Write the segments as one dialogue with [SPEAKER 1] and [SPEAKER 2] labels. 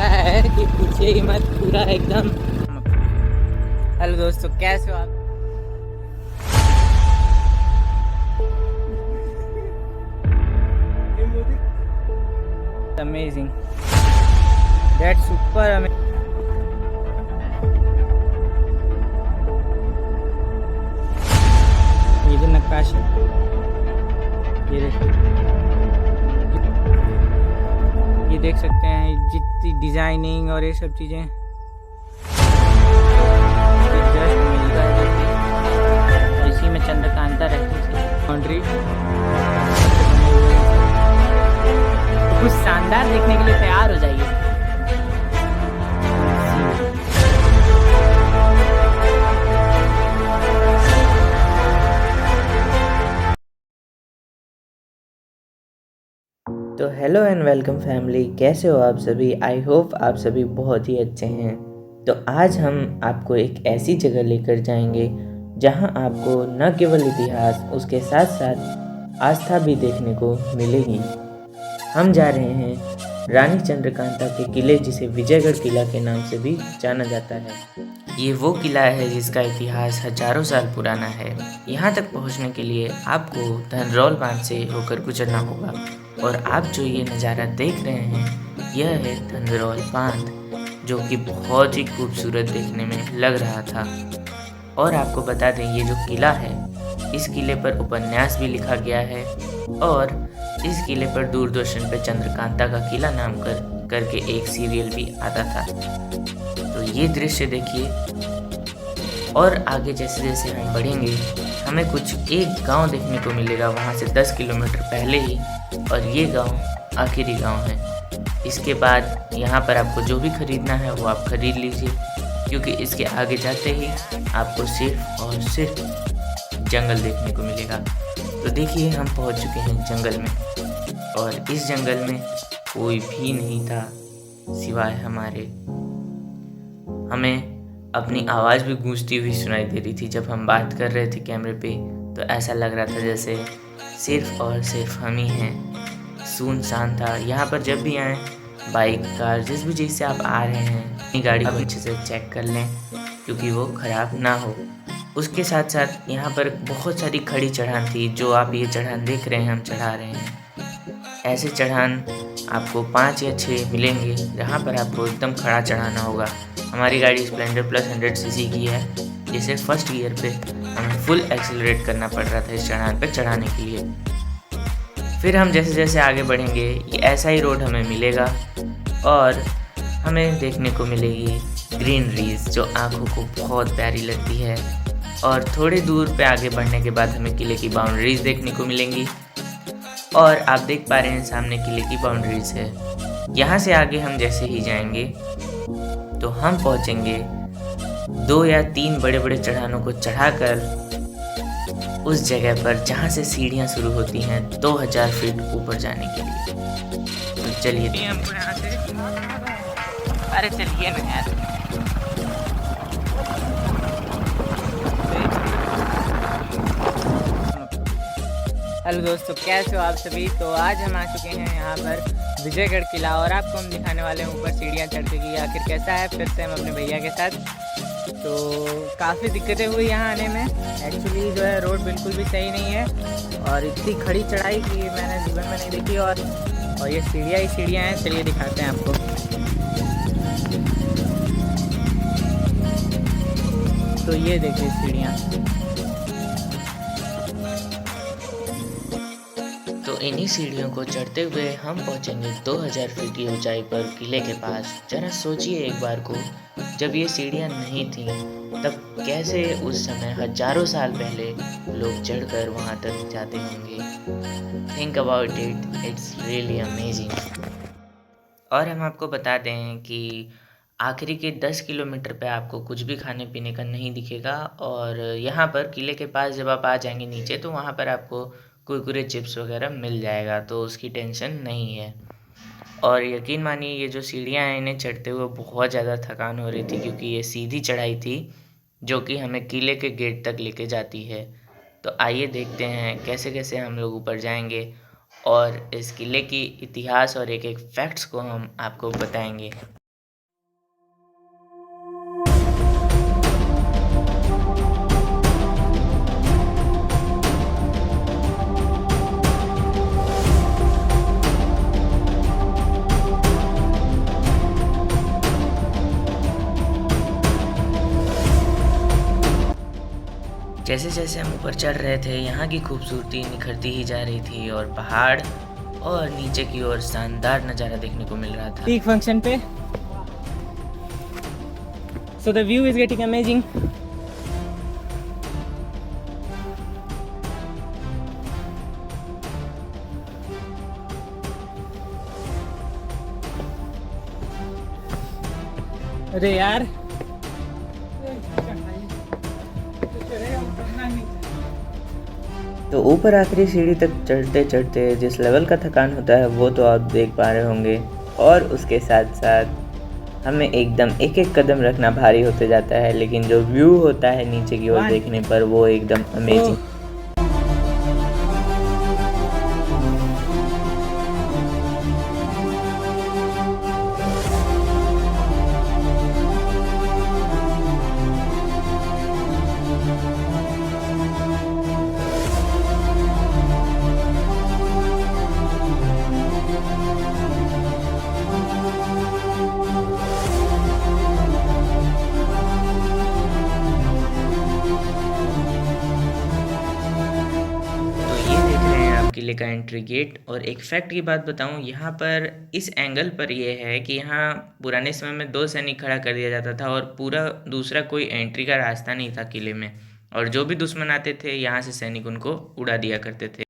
[SPEAKER 1] है कि पूछिए ही मत, पूरा एकदम। हेलो दोस्तों, कैसे हो आप? Amazing, that super amazing. ये जो नक्काशी, ये देखिए, ये देख सकते हैं जितनी डिजाइनिंग और ये सब चीजें जस्ट मिलता है। देखिए, और इसी में चंद्रकांता रहती थी। बाउंड्री तो कुछ शानदार देखने के लिए तैयार हो जाइए। तो हेलो एंड वेलकम फैमिली, कैसे हो आप सभी? आई होप आप सभी बहुत ही अच्छे हैं। तो आज हम आपको एक ऐसी जगह लेकर जाएंगे जहां आपको न केवल इतिहास, उसके साथ साथ आस्था भी देखने को मिलेगी। हम जा रहे हैं रानी चंद्रकांता के किले, जिसे विजयगढ़ किला के नाम से भी जाना जाता है। ये वो किला है जिसका इतिहास हजारों साल पुराना है। यहाँ तक पहुँचने के लिए आपको धनरौल बांध से होकर गुजरना होगा। और आप जो ये नज़ारा देख रहे हैं, यह है धनरौल बांध, जो कि बहुत ही खूबसूरत देखने में लग रहा था। और आपको बता दें, ये जो किला है, इस किले पर उपन्यास भी लिखा गया है और इस किले पर दूरदर्शन पर चंद्रकांता का किला नाम करके एक सीरियल भी आता था। तो ये दृश्य देखिए। और आगे जैसे जैसे हम बढ़ेंगे, हमें कुछ एक गांव देखने को मिलेगा वहाँ से 10 किलोमीटर पहले ही, और ये गांव आखिरी गांव है। इसके बाद यहाँ पर आपको जो भी खरीदना है वो आप खरीद लीजिए, क्योंकि इसके आगे जाते ही आपको सिर्फ और सिर्फ जंगल देखने को मिलेगा। तो देखिए, हम पहुँच चुके हैं जंगल में, और इस जंगल में कोई भी नहीं था सिवाय हमारे। हमें अपनी आवाज़ भी गूंजती हुई सुनाई दे रही थी जब हम बात कर रहे थे कैमरे पे। तो ऐसा लग रहा था जैसे सिर्फ और सिर्फ हम ही हैं। सुनसान था यहाँ पर। जब भी आएँ, बाइक, कार, जिस भी चीज़ से आप आ रहे हैं, अपनी गाड़ी को अच्छे से चेक कर लें, क्योंकि वो ख़राब ना हो। उसके साथ साथ यहाँ पर बहुत सारी खड़ी चढ़ान थी। जो आप ये चढ़ान देख रहे हैं, हम चढ़ा रहे हैं, ऐसे चढ़ान आपको 5 या 6 मिलेंगे, जहाँ पर आपको एकदम खड़ा चढ़ाना होगा। हमारी गाड़ी स्प्लेंडर प्लस 100 सीसी की है, जिसे फर्स्ट गियर पे हमें फुल एक्सेलरेट करना पड़ रहा था इस चढ़ान पे चढ़ाने के लिए। फिर हम जैसे जैसे आगे बढ़ेंगे, ये ऐसा ही रोड हमें मिलेगा और हमें देखने को मिलेगी ग्रीनरीज, जो आँखों को बहुत प्यारी लगती है। और थोड़ी दूर पे आगे बढ़ने के बाद हमें किले की बाउंड्रीज देखने को मिलेंगी, और आप देख पा रहे हैं सामने किले की बाउंड्रीज है। यहाँ से आगे हम जैसे ही जाएंगे तो हम पहुँचेंगे 2 या 3 बड़े बड़े चढ़ानों को चढ़ाकर उस जगह पर जहाँ से सीढ़ियाँ शुरू होती हैं 2000 फीट ऊपर जाने के लिए। तो चलिए हमको यहाँ से, अरे चलिए ना यार। हेलो दोस्तों, कैसे हो आप सभी? तो आज हम आ चुके हैं यहाँ पर विजयगढ़ किला, और आपको हम दिखाने वाले हैं ऊपर सीढ़ियाँ चढ़ते कि आखिर कैसा है। फिर से हम अपने भैया के साथ, तो काफ़ी दिक्कतें हुई यहाँ आने में। एक्चुअली जो है, रोड बिल्कुल भी सही नहीं है, और इतनी खड़ी चढ़ाई कि मैंने जीवन में नहीं देखी। और ये सीढ़ियाँ ही सीढ़ियाँ हैं। चलिए दिखाते हैं आपको। तो ये देखिए सीढ़ियाँ। तो इन्हीं सीढ़ियों को चढ़ते हुए हम पहुंचेंगे 2000 फीट की ऊंचाई पर किले के पास। जरा सोचिए एक बार को, जब ये सीढ़ियां नहीं थीं, तब कैसे उस समय हजारों साल पहले लोग चढ़कर वहां तक जाते होंगे। Think about it, it's really amazing. और हम आपको बता दें कि आखिरी के 10 किलोमीटर पे आपको कुछ भी खाने पीने का नहीं दिखेगा, और यहाँ पर किले के पास जब आप आ जाएंगे नीचे, तो वहाँ पर आपको कुरकुरे, चिप्स वगैरह मिल जाएगा, तो उसकी टेंशन नहीं है। और यकीन मानिए, ये जो सीढ़ियाँ हैं, इन्हें चढ़ते हुए बहुत ज़्यादा थकान हो रही थी, क्योंकि ये सीधी चढ़ाई थी जो कि हमें किले के गेट तक लेके जाती है। तो आइए देखते हैं कैसे कैसे हम लोग ऊपर जाएंगे, और इस किले की इतिहास और एक एक फैक्ट्स को हम आपको बताएंगे। जैसे जैसे हम ऊपर चढ़ रहे थे यहाँ की खूबसूरती निखरती ही जा रही थी और पहाड़ और नीचे की ओर शानदार नज़ारा देखने को मिल रहा था
[SPEAKER 2] पीक फंक्शन पे। So the view is getting amazing. अरे यार
[SPEAKER 1] तो ऊपर आखिरी सीढ़ी तक चढ़ते चढ़ते जिस लेवल का थकान होता है वो तो आप देख पा रहे होंगे, और उसके साथ साथ हमें एकदम एक एक कदम रखना भारी होते जाता है, लेकिन जो व्यू होता है नीचे की ओर देखने पर वो एकदम अमेजिंग। किले का एंट्री गेट। और एक फैक्ट की बात बताऊं, यहाँ पर इस एंगल पर यह है कि यहाँ पुराने समय में 2 सैनिक खड़ा कर दिया जाता था और पूरा दूसरा कोई एंट्री का रास्ता नहीं था किले में, और जो भी दुश्मन आते थे यहाँ से सैनिक उनको उड़ा दिया करते थे।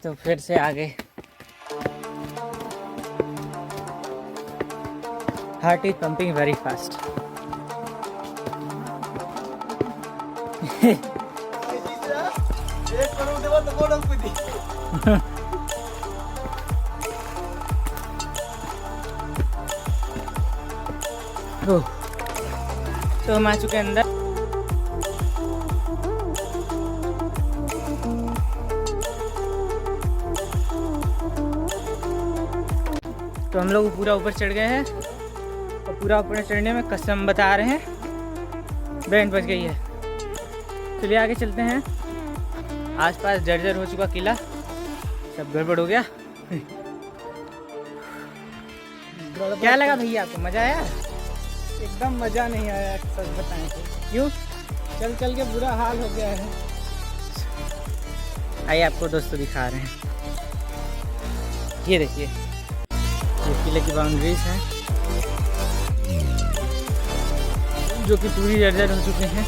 [SPEAKER 2] तो फिर से आगे heart is pumping very fast. तो हम आ चुके हैं अंदर। तो हम लोग पूरा ऊपर चढ़ गए हैं और पूरा ऊपर चढ़ने में कसम बता रहे हैं बैंड बज गई है। चलिए आगे चलते हैं। आसपास जर्जर हो चुका किला, सब गड़बड़ हो गया। क्या लगा भैया आपको, मज़ा आया?
[SPEAKER 3] एकदम मज़ा नहीं आया सच बताएं तो।
[SPEAKER 2] क्यों?
[SPEAKER 3] चल चल के बुरा हाल हो गया है।
[SPEAKER 2] आइए आपको दोस्तों दिखा रहे हैं। ये देखिए, ये किले की बाउंड्रीज हैं जो कि पूरी जर्जर हो चुके हैं।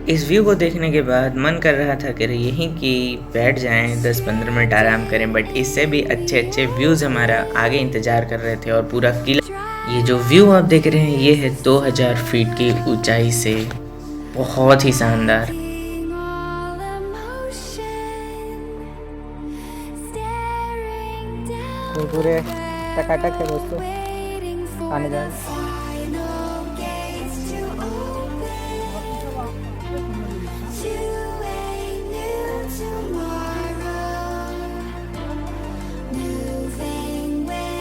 [SPEAKER 1] इस व्यू को देखने के बाद मन कर रहा था कि यहीं कि बैठ जाएं, 10-15 मिनट आराम करें, बट इससे भी अच्छे अच्छे व्यूज़ हमारा आगे इंतज़ार कर रहे थे। और पूरा किला, ये जो व्यू आप देख रहे हैं ये है 2000 फीट की ऊंचाई से, बहुत ही शानदार।
[SPEAKER 2] पूरे टकाटक है दोस्तों, आने जाने।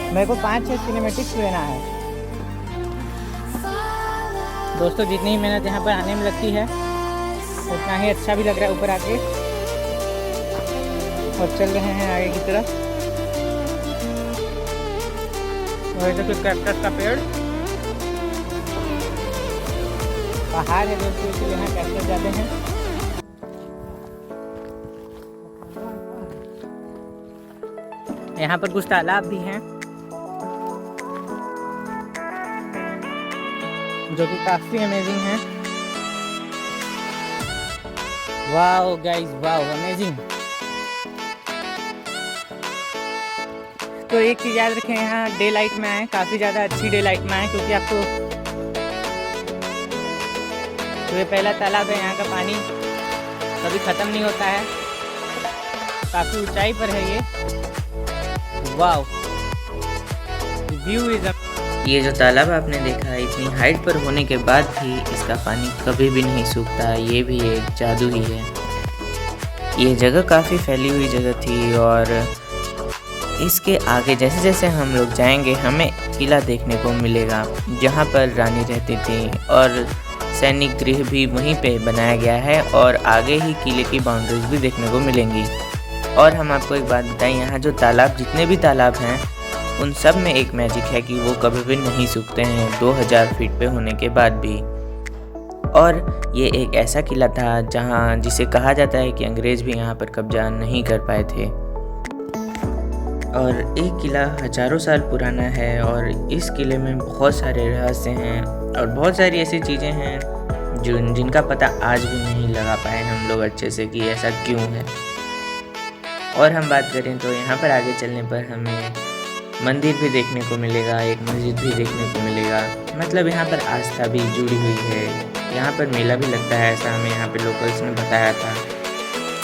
[SPEAKER 2] मेरे को 5-6 सिनेमेटिक्स लेना है दोस्तों। जितनी ही मेहनत यहाँ पर आने में लगती है उतना ही अच्छा भी लग रहा है ऊपर आके। और चल रहे हैं आगे की तरफ। और इधर कुछ कैक्टस का पेड़, पहाड़ है दोस्तों, इसलिए यहाँ कैक्टस ज़्यादा हैं। यहाँ पर कुछ तालाब भी हैं जो कि काफ़ी अमेजिंग है। Wow guys, wow amazing. तो एक चीज़ याद रखें, यहाँ डे लाइट में आए, काफ़ी ज़्यादा अच्छी डे लाइट में आए, क्योंकि आपको तो ये पहला तालाब है, यहाँ का पानी कभी ख़त्म नहीं होता है, काफ़ी ऊंचाई पर है ये। Wow, view is.
[SPEAKER 1] ये जो तालाब आपने देखा है, इतनी हाइट पर होने के बाद भी इसका पानी कभी भी नहीं सूखता, ये भी एक जादू ही है। ये जगह काफ़ी फैली हुई जगह थी और इसके आगे जैसे जैसे हम लोग जाएंगे हमें किला देखने को मिलेगा जहाँ पर रानी रहती थी और सैनिक गृह भी वहीं पे बनाया गया है और आगे ही किले की बाउंड्रीज भी देखने को मिलेंगी। और हम आपको एक बात बताएं, यहाँ जो तालाब जितने भी तालाब हैं उन सब में एक मैजिक है कि वो कभी भी नहीं सूखते हैं 2000 फीट पे होने के बाद भी। और ये एक ऐसा किला था जहाँ जिसे कहा जाता है कि अंग्रेज़ भी यहाँ पर कब्जा नहीं कर पाए थे। और एक किला हज़ारों साल पुराना है और इस किले में बहुत सारे रहस्य हैं और बहुत सारी ऐसी चीज़ें हैं जिनका पता आज भी नहीं लगा पाए हम लोग अच्छे से कि ऐसा क्यों है। और हम बात करें तो यहाँ पर आगे चलने पर हमें मंदिर भी देखने को मिलेगा, एक मस्जिद भी देखने को मिलेगा। मतलब यहाँ पर आस्था भी जुड़ी हुई है। यहाँ पर मेला भी लगता है, ऐसा हमें यहाँ पे लोकल्स ने बताया था।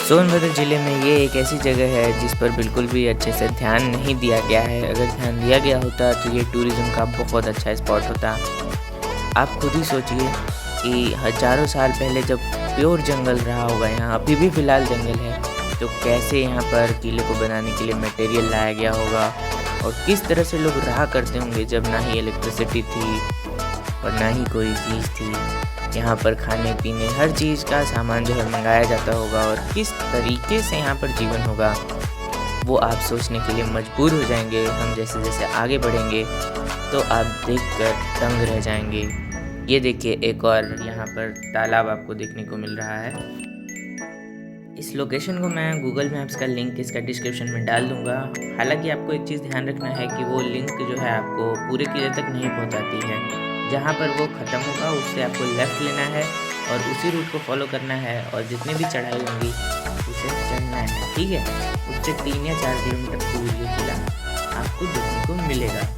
[SPEAKER 1] सोनभद्र ज़िले में ये एक ऐसी जगह है जिस पर बिल्कुल भी अच्छे से ध्यान नहीं दिया गया है। अगर ध्यान दिया गया होता तो ये टूरिज़्म का बहुत अच्छा स्पॉट होता। आप खुद ही सोचिए कि हज़ारों साल पहले जब प्योर जंगल रहा होगा, यहाँ अभी भी फ़िलहाल जंगल है, तो कैसे यहाँ पर किले को बनाने के लिए मटेरियल लाया गया होगा और किस तरह से लोग रहा करते होंगे जब ना ही इलेक्ट्रिसिटी थी और ना ही कोई चीज़ थी। यहाँ पर खाने पीने हर चीज़ का सामान जो है मंगाया जाता होगा और किस तरीके से यहाँ पर जीवन होगा वो आप सोचने के लिए मजबूर हो जाएंगे। हम जैसे जैसे आगे बढ़ेंगे तो आप देखकर दंग रह जाएंगे। ये देखिए एक और यहाँ पर तालाब आपको देखने को मिल रहा है। इस लोकेशन को मैं गूगल मैप्स का लिंक इसका डिस्क्रिप्शन में डाल दूँगा। हालांकि आपको एक चीज़ ध्यान रखना है कि वो लिंक जो है आपको पूरे किले तक नहीं पहुँचाती है। जहाँ पर वो ख़त्म होगा उससे आपको लेफ़्ट लेना है और उसी रूट को फॉलो करना है और जितनी भी चढ़ाई होंगी उसे चढ़ना है, ठीक है। उससे 3 या 4 किलोमीटर दूर ये किला आपको देखने को मिलेगा।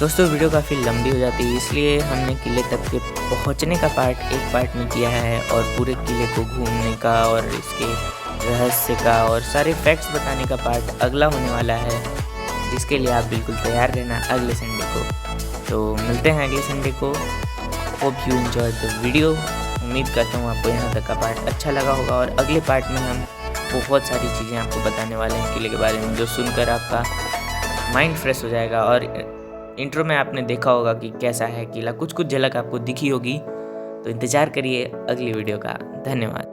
[SPEAKER 1] दोस्तों वीडियो काफ़ी लंबी हो जाती है, इसलिए हमने किले तक के पहुँचने का पार्ट एक पार्ट में किया है और पूरे किले को घूमने का और इसके रहस्य का और सारे फैक्ट्स बताने का पार्ट अगला होने वाला है, जिसके लिए आप बिल्कुल तैयार रहना अगले संडे को। तो मिलते हैं अगले संडे को। Hope you enjoy the video. उम्मीद करता हूँ आपको यहाँ तक का पार्ट अच्छा लगा होगा और अगले पार्ट में हम बहुत सारी चीज़ें आपको बताने वाले हैं किले के बारे में, जो सुनकर आपका माइंड फ्रेश हो जाएगा। और इंट्रो में आपने देखा होगा कि कैसा है किला, कुछ कुछ झलक आपको दिखी होगी। तो इंतज़ार करिए अगली वीडियो का। धन्यवाद।